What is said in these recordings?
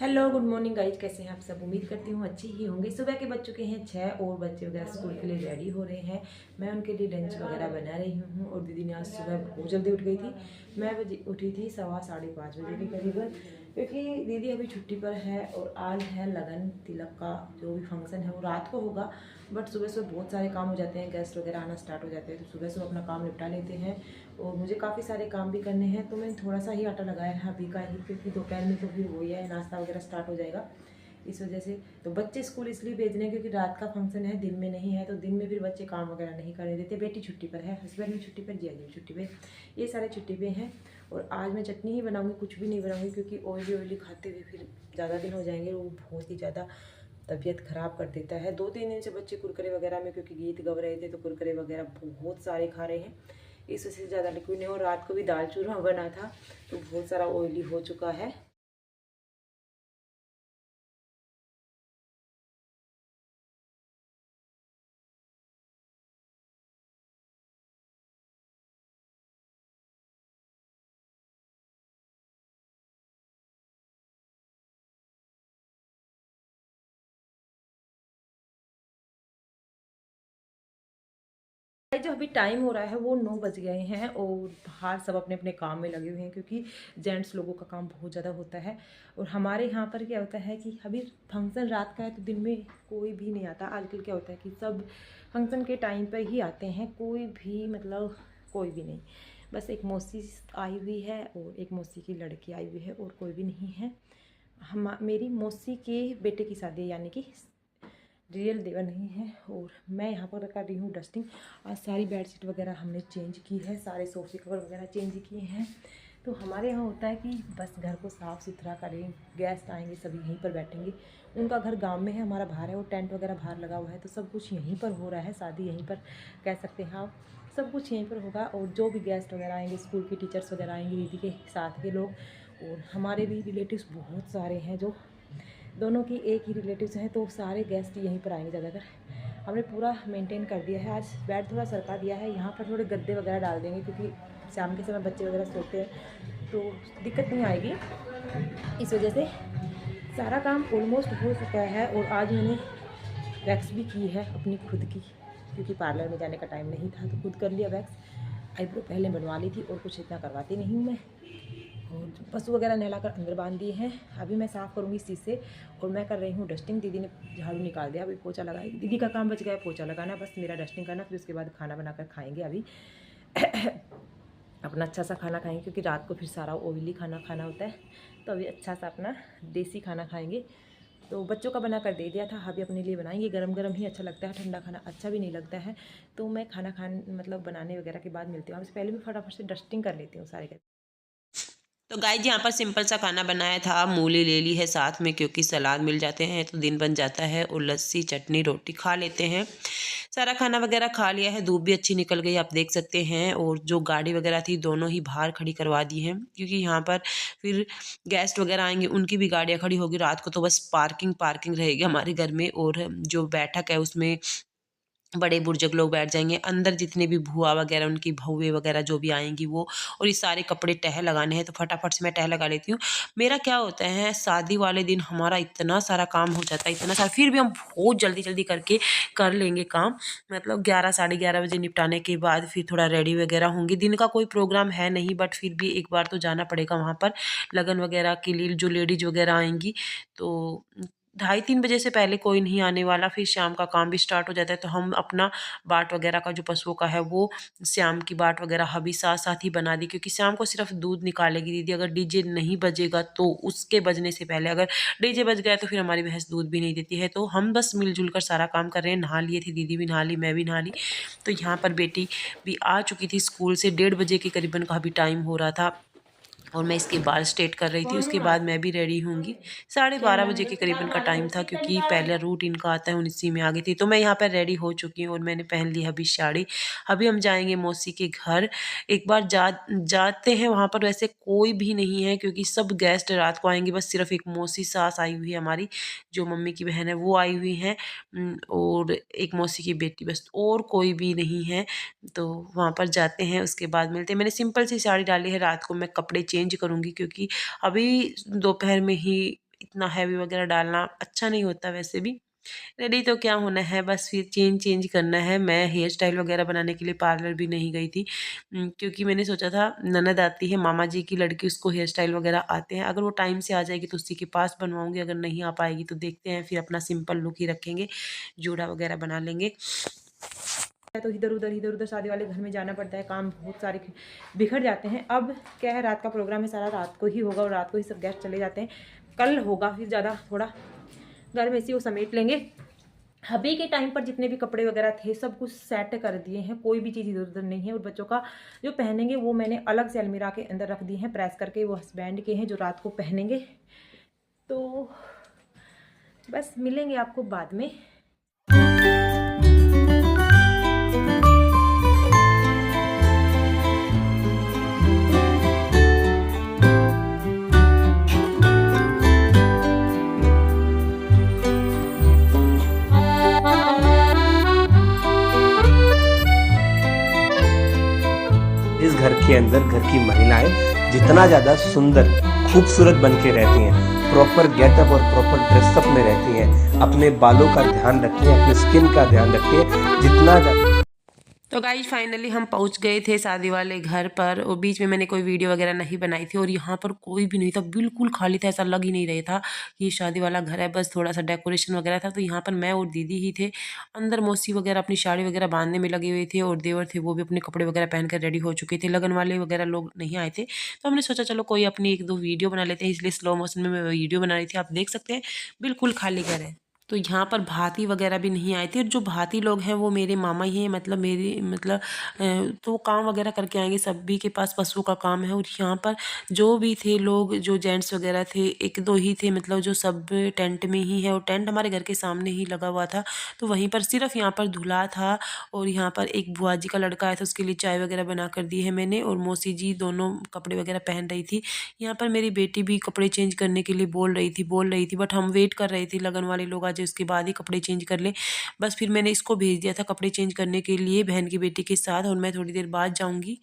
Hello good morning guys, कैसे हैं आप सब। उम्मीद करती हूँ अच्छी ही होंगे। सुबह के बज चुके हैं 6 और बच्चे वगैरह स्कूल के लिए रेडी हो रहे हैं। मैं उनके लिए लंच वगैरह बना रही हूँ। और दीदी ने आज सुबह बहुत जल्दी उठ गई थी। मैं उठी थी 5:15 बजे के करीबन, क्योंकि दीदी अभी छुट्टी पर है और आज है लगन तिलक का जो भी फंक्शन है वो रात को होगा। बट सुबह सुबह बहुत सारे काम हो जाते हैं, गेस्ट वगैरह आना स्टार्ट हो जाते हैं, तो सुबह सुबह अपना काम निपटा लेते हैं। और मुझे काफ़ी सारे काम भी करने हैं, तो मैंने थोड़ा सा ही आटा लगाया है अभी का ही, क्योंकि दोपहर में तो फिर वही है, नाश्ता वगैरह स्टार्ट हो जाएगा इस वजह से। तो बच्चे स्कूल इसलिए भेजने क्योंकि रात का फंक्शन है, दिन में नहीं है, तो दिन में फिर बच्चे काम वगैरह नहीं करने देते। बेटी छुट्टी पर है, हस्बैंड भी छुट्टी पर, जिया जी भी छुट्टी पर, ये सारे छुट्टी पे हैं। और आज मैं चटनी ही बनाऊँगी, कुछ भी नहीं बनाऊँगी, क्योंकि ऑयली खाते हुए फिर ज़्यादा दिन हो जाएंगे, वो बहुत ही ज़्यादा तबीयत ख़राब कर देता है। 2-3 दिन से बच्चे कुरकुरे वगैरह में, क्योंकि गीत गा रहे थे, तो कुरकुरे वगैरह बहुत सारे खा रहे हैं। इस वजह से ज़्यादा लिक्विड नहीं। और रात को भी दाल चूरमा बना था, तो बहुत सारा ऑयली हो चुका है। जो अभी टाइम हो रहा है वो 9 बज गए हैं, और बाहर सब अपने अपने काम में लगे हुए हैं, क्योंकि जेंट्स लोगों का काम बहुत ज़्यादा होता है। और हमारे यहाँ पर क्या होता है कि अभी फंक्शन रात का है, तो दिन में कोई भी नहीं आता। आजकल क्या होता है कि सब फंक्शन के टाइम पर ही आते हैं, कोई भी मतलब कोई भी नहीं। बस एक मौसी आई हुई है और एक मौसी की लड़की आई हुई है, और कोई भी नहीं है। हम मेरी मौसी के बेटे की शादी है, यानी कि रियल देवर नहीं है। और मैं यहाँ पर कर रही हूँ डस्टिंग। आज सारी बेडशीट वगैरह हमने चेंज की है, सारे सोफे कवर वगैरह चेंज किए हैं। तो हमारे यहाँ होता है कि बस घर को साफ़ सुथरा करें, गेस्ट आएंगे सभी यहीं पर बैठेंगे। उनका घर गांव में है, हमारा बाहर है, और टेंट वगैरह बाहर लगा हुआ है, तो सब कुछ यहीं पर हो रहा है। शादी यहीं पर कह सकते हैं आप, सब कुछ यहीं पर होगा। और जो भी गेस्ट वगैरह आएंगे, स्कूल के टीचर्स वगैरह आएंगे, दीदी के साथ के लोग, और हमारे भी रिलेटिव्स बहुत सारे हैं, जो दोनों की एक ही रिलेटिव्स हैं, तो सारे गेस्ट यहीं पर आएंगे ज़्यादातर। हमने पूरा मेंटेन कर दिया है। आज बेड थोड़ा सरका दिया है, यहाँ पर थोड़े गद्दे वगैरह डाल देंगे, क्योंकि शाम के समय बच्चे वगैरह सोते हैं, तो दिक्कत नहीं आएगी। इस वजह से सारा काम ऑलमोस्ट हो चुका है। और आज मैंने वैक्स भी की है अपनी खुद की, क्योंकि पार्लर में जाने का टाइम नहीं था, तो खुद कर लिया वैक्स। आईब्रो पहले बनवा ली थी, और कुछ इतना करवाती नहीं हूँ मैं। और पशु वगैरह नहलाकर अंदर बांध दिए हैं। अभी मैं साफ़ करूँगी इस चीज़ से। और मैं कर रही हूँ डस्टिंग। दीदी ने झाड़ू निकाल दिया, अभी पोछा लगाएगी। दीदी का काम बच गया है पोछा लगाना, बस मेरा डस्टिंग करना। फिर उसके बाद खाना बनाकर खाएंगे अभी। अपना अच्छा सा खाना खाएंगे, क्योंकि रात को फिर सारा ऑयली खाना खाना होता है, तो अभी अच्छा सा अपना देसी खाना खाएंगे। तो बच्चों का बना कर दे दिया था, अभी अपने लिए बनाएंगे। गरम गरम ही अच्छा लगता है, ठंडा खाना अच्छा भी नहीं लगता है। तो मैं खाना मतलब बनाने वगैरह के बाद मिलती हूँ। पहले मैं फटाफट से डस्टिंग कर लेती हूँ सारे घर। तो गाइस यहाँ पर सिंपल सा खाना बनाया था। मूली ले ली है साथ में, क्योंकि सलाद मिल जाते हैं तो दिन बन जाता है, और लस्सी चटनी रोटी खा लेते हैं। सारा खाना वगैरह खा लिया है। धूप भी अच्छी निकल गई, आप देख सकते हैं। और जो गाड़ी वगैरह थी दोनों ही बाहर खड़ी करवा दी हैं, क्योंकि यहाँ पर फिर गेस्ट वगैरह आएंगे, उनकी भी गाड़ियाँ खड़ी होगी। रात को तो बस पार्किंग पार्किंग रहेगी हमारे घर में। और जो बैठक है उसमें बड़े बुजुर्ग लोग बैठ जाएँगे, अंदर जितने भी भूआ वगैरह, उनकी बहुएँ वगैरह जो भी आएँगी वो। और ये सारे कपड़े तह लगाने हैं, तो फटाफट से मैं तह लगा लेती हूँ। मेरा क्या होता है, शादी वाले दिन हमारा इतना सारा काम हो जाता है, इतना सारा, फिर भी हम बहुत जल्दी-जल्दी करके कर लेंगे काम। मतलब 11 साढ़े 11 बजे निपटाने के बाद फिर थोड़ा रेडी वगैरह होंगे। दिन का कोई प्रोग्राम है नहीं, बट फिर भी एक बार तो जाना पड़ेगा वहाँ पर, लगन वगैरह के लिए जो लेडीज़ वगैरह आएँगी। तो 2:30-3 बजे से पहले कोई नहीं आने वाला, फिर शाम का काम भी स्टार्ट हो जाता है। तो हम अपना बाट वगैरह का जो पशुओं का है, वो शाम की बाट वगैरह अभी साथ-साथ ही बना दी, क्योंकि शाम को सिर्फ़ दूध निकालेगी दीदी। अगर डीजे नहीं बजेगा तो उसके बजने से पहले, अगर डीजे बज गया तो फिर हमारी भैंस दूध भी नहीं देती है। तो हम बस मिल-जुल कर सारा काम कर रहे हैं। नहा लिए थे, दीदी भी नहा ली, मैं भी नहा ली। तो यहाँ पर बेटी भी आ चुकी थी स्कूल से, 1:30 बजे के करीबन का अभी टाइम हो रहा था। और मैं इसके बाल स्ट्रेट कर रही थी। उसके बाद मैं भी रेडी होंगी। 12:30 बजे के करीबन का टाइम था, क्योंकि पहला रूट इनका आता है, उसी में आ गई थी। तो मैं यहाँ पर रेडी हो चुकी हूँ, और मैंने पहन ली अभी साड़ी। अभी हम जाएँगे मौसी के घर। एक बार जाते हैं वहाँ पर। वैसे कोई भी नहीं है, क्योंकि सब गेस्ट रात को आएँगे। बस सिर्फ़ एक मौसी सास आई हुई है हमारी, जो मम्मी की बहन है, वो आई हुई हैं। और एक मौसी की बेटी, बस, और कोई भी नहीं है। तो वहाँ पर जाते हैं, उसके बाद मिलते हैं। मैंने सिंपल सी साड़ी डाली है। रात को मैं कपड़े चेंज करूँगी, क्योंकि अभी दोपहर में ही इतना हैवी वगैरह डालना अच्छा नहीं होता। वैसे भी रेडी तो क्या होना है, बस फिर चेंज करना है। मैं हेयर स्टाइल वगैरह बनाने के लिए पार्लर भी नहीं गई थी, क्योंकि मैंने सोचा था ननद आती है, मामा जी की लड़की, उसको हेयर स्टाइल वगैरह आते हैं। अगर वो टाइम से आ जाएगी तो उसी के पास बनवाऊंगी, अगर नहीं आ पाएगी तो देखते हैं, फिर अपना सिंपल लुक ही रखेंगे, जूड़ा वगैरह बना लेंगे। तो इधर उधर शादी वाले घर में जाना पड़ता है, काम बहुत सारे बिखर जाते हैं। अब क्या है, रात का प्रोग्राम है, सारा रात को ही होगा और रात को ही सब गेस्ट चले जाते हैं। कल होगा फिर ज़्यादा थोड़ा घर में से वो समेट लेंगे। अभी के टाइम पर जितने भी कपड़े वगैरह थे सब कुछ सेट कर दिए हैं, कोई भी चीज़ इधर उधर नहीं है। और बच्चों का जो पहनेंगे वो मैंने अलग से अलमीरा के अंदर रख दिए हैं प्रेस करके, वो हस्बैंड के हैं जो रात को पहनेंगे। तो बस मिलेंगे आपको बाद में। इस घर के अंदर घर की महिलाएं जितना ज़्यादा सुंदर खूबसूरत बन के रहती हैं, प्रॉपर गेटअप और प्रॉपर ड्रेसअप में रहती हैं, अपने बालों का ध्यान रखिए, अपने स्किन का ध्यान रखिए, जितना तो गाइज फाइनली हम पहुंच गए थे शादी वाले घर पर, और बीच में मैंने कोई वीडियो वगैरह नहीं बनाई थी। और यहाँ पर कोई भी नहीं था, बिल्कुल खाली था, ऐसा लग ही नहीं रहा था कि शादी वाला घर है, बस थोड़ा सा डेकोरेशन वगैरह था। तो यहाँ पर मैं और दीदी ही थे, अंदर मौसी वगैरह अपनी साड़ी वगैरह बांधने में लगे हुए थे, और देवर थे वो भी अपने कपड़े वगैरह पहन कर रेडी हो चुके थे। लगन वाले वगैरह लोग नहीं आए थे, तो हमने सोचा चलो कोई अपनी 1-2 वीडियो बना लेते हैं, इसलिए स्लो मोशन में मैं वीडियो बना रही थी। आप देख सकते हैं बिल्कुल खाली घर है। तो यहाँ पर भाती वगैरह भी नहीं आए थे, और जो भाती लोग हैं वो मेरे मामा ही हैं, मतलब तो वो काम वगैरह करके आएंगे, सभी के पास पशु का काम है। और यहाँ पर जो भी थे लोग, जो जेंट्स वगैरह थे 1-2 ही थे, मतलब जो सब टेंट में ही है, और टेंट हमारे घर के सामने ही लगा हुआ था। तो वहीं पर सिर्फ यहाँ पर दूल्हा था, और यहाँ पर एक बुआ जी का लड़का आया था, उसके लिए चाय वगैरह बना कर दी है मैंने, और मौसी जी दोनों कपड़े वगैरह पहन रही थी। यहाँ पर मेरी बेटी भी कपड़े चेंज करने के लिए बोल रही थी, बट हम वेट कर रहे थे लगन वाले लोग आ जाए, उसके बाद ही कपड़े चेंज कर ले। बस फिर मैंने इसको भेज दिया था कपड़े चेंज करने के लिए बहन की बेटी के साथ, और मैं थोड़ी देर बाद जाऊंगी।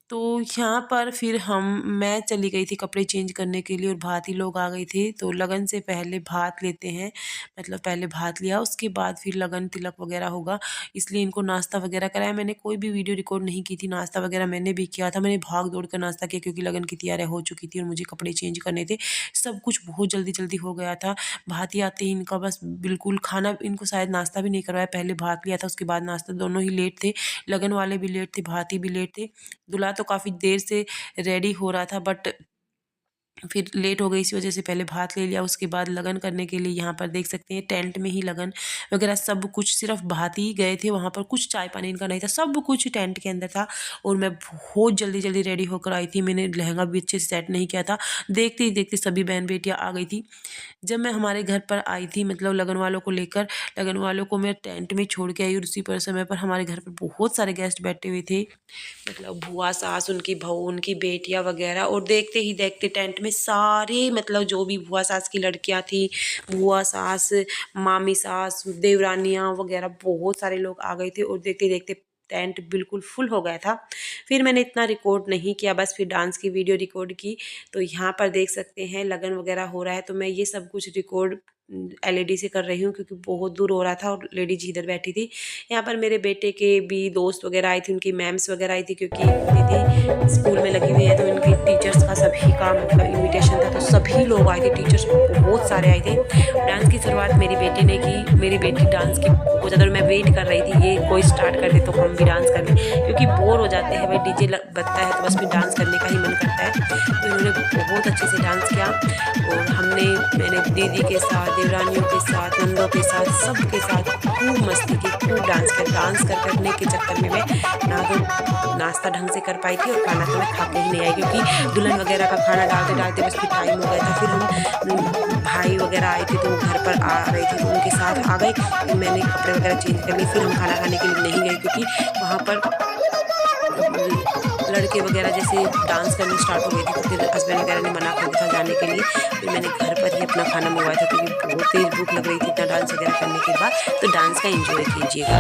तो यहाँ पर फिर मैं चली गई थी कपड़े चेंज करने के लिए, और भाती लोग आ गए थे। तो लगन से पहले भात लेते हैं, मतलब पहले भात लिया, उसके बाद फिर लगन तिलक वगैरह होगा, इसलिए इनको नाश्ता वगैरह कराया। मैंने कोई भी वीडियो रिकॉर्ड नहीं की थी, नाश्ता वगैरह मैंने भी किया था, मैंने भाग दौड़ कर नाश्ता किया, क्योंकि लगन की तैयारियाँ हो चुकी थी और मुझे कपड़े चेंज करने थे। सब कुछ बहुत जल्दी हो गया था। भाती आते ही इनका बस बिल्कुल खाना, इनको शायद नाश्ता भी नहीं करवाया, पहले भात लिया था उसके बाद नाश्ता, दोनों ही लेट थे, लगन वाले भी लेट थे, भाती भी लेट थे। दूल्हा तो काफ़ी देर से रेडी हो रहा था, बट फिर लेट हो गई, इसी वजह से पहले भात ले लिया। उसके बाद लगन करने के लिए यहाँ पर देख सकते हैं टेंट में ही लगन वगैरह सब कुछ, सिर्फ भात ही गए थे वहाँ पर, कुछ चाय पानी इनका नहीं था, सब कुछ टेंट के अंदर था। और मैं बहुत जल्दी रेडी होकर आई थी, मैंने लहंगा भी अच्छे से सेट नहीं किया था। देखते ही देखते सभी बहन बेटियाँ आ गई थी। जब मैं हमारे घर पर आई थी, मतलब लगन वालों को लेकर, लगन वालों को मैं टेंट में छोड़ के आई, और उसी पर समय पर हमारे घर पर बहुत सारे गेस्ट बैठे हुए थे, मतलब बुआ सास, उनकी बहू, उनकी बेटियां वगैरह। और देखते ही देखते टेंट में सारे, मतलब जो भी बुआ सास की लड़कियां थी, बुआ सास, मामी सास, देवरानियां वगैरह, बहुत सारे लोग आ गए थे, और देखते देखते टेंट बिल्कुल फुल हो गया था। फिर मैंने इतना रिकॉर्ड नहीं किया, बस फिर डांस की वीडियो रिकॉर्ड की। तो यहाँ पर देख सकते हैं लगन वगैरह हो रहा है, तो मैं ये सब कुछ रिकॉर्ड LED से कर रही हूँ, क्योंकि बहुत दूर हो रहा था और लेडी जी इधर बैठी थी। यहाँ पर मेरे बेटे के भी दोस्त वगैरह आई थी, उनकी मैम्स वगैरह आई थी, क्योंकि दीदी स्कूल में लगी हुई है, तो उनकी टीचर्स का सभी का मतलब इनविटेशन था, तो सभी लोग आए थे, टीचर्स बहुत सारे आए थे। डांस की शुरुआत मेरी बेटी ने की, मेरी बेटी डांस की बहुत ज़्यादा, मैं वेट कर रही थी ये कोई स्टार्ट कर दे तो हम भी डांस कर लें, क्योंकि बोर हो जाते हैं भाई, DJ बजता है तो बस फिर डांस करने का ही मन करता है। तो इन्होंने बहुत अच्छे से डांस किया, और मैंने दीदी के साथ, देवरानियों के साथ, नंदों के साथ, सबके साथ खूब मस्ती की, खूब डांस करने के चक्कर में मैं ना तो नाश्ता ढंग से कर पाई थी, और खाना तो मैं खा के ही नहीं आई, क्योंकि दुल्हन वगैरह का खाना डालते बस फिर टाइम हो गया था। फिर हम भाई वगैरह आए थे तो वो घर पर आ रहे थे, तो उनके साथ आ गए, फिर मैंने कपड़े वगैरह चेंज कर लिए। फिर हम खाना खाने के लिए नहीं गए, क्योंकि वहाँ पर लड़के वगैरह जैसे डांस करने स्टार्ट हो गए थे, तो फिर हस्बैंड वगैरह ने मना कर दिया था जाने के लिए। फिर मैंने घर पर ही अपना खाना मंगवाया था, क्योंकि बहुत तेज़ भूख लग रही थी इतना डांस वगैरह करने के बाद। तो डांस का एंजॉय कीजिएगा।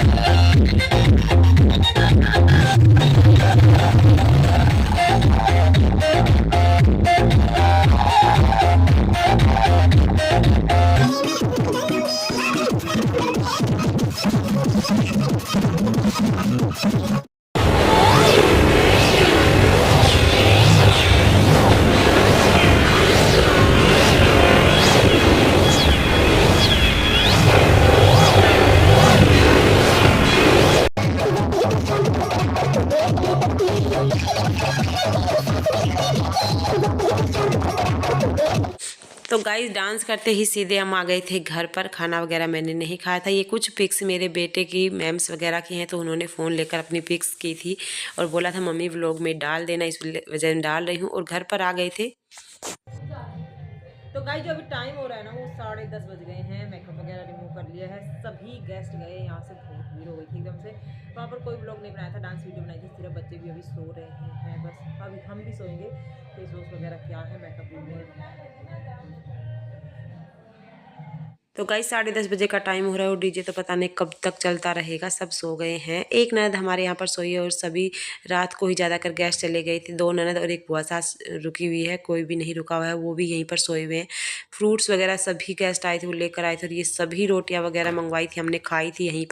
तो गाइस डांस करते ही सीधे हम आ गए थे घर पर। खाना वगैरह मैंने नहीं खाया था। ये कुछ पिक्स मेरे बेटे की मैम्स वगैरह की हैं, तो उन्होंने फ़ोन लेकर अपनी पिक्स की थी और बोला था मम्मी व्लॉग में डाल देना, इस वजह से डाल रही हूँ। और घर पर आ गए थे। तो गाइस जो अभी टाइम हो रहा है ना वो 10:30 बज गए हैं। मेकअप वगैरह रिमूव कर लिया है। सभी गेस्ट गए, यहाँ से बहुत भीड़ हो गई थी एकदम से। वहाँ पर कोई व्लॉग नहीं बनाया था, डांस वीडियो बनाई थी सिर्फ। बच्चे भी अभी सो रहे हैं बस। अभी हम भी सोएंगे। फेस वॉश वगैरह क्या है, मेकअप रिमूव। तो गाइस 10:30 बजे का टाइम हो रहा है और डीजे तो पता नहीं कब तक चलता रहेगा। सब सो गए हैं। एक ननद हमारे यहाँ पर सोई है और सभी रात को ही ज़्यादातर गेस्ट चले गए थे। 2 ननद और एक बुआ सास रुकी हुई है, कोई भी नहीं रुका हुआ है, वो भी यहीं पर सोए हुए हैं। फ्रूट्स वगैरह सभी गेस्ट आए थे वो लेकर आए थे और ये सभी रोटियां वगैरह मंगवाई थी हमने, खाई थी यहीं पर।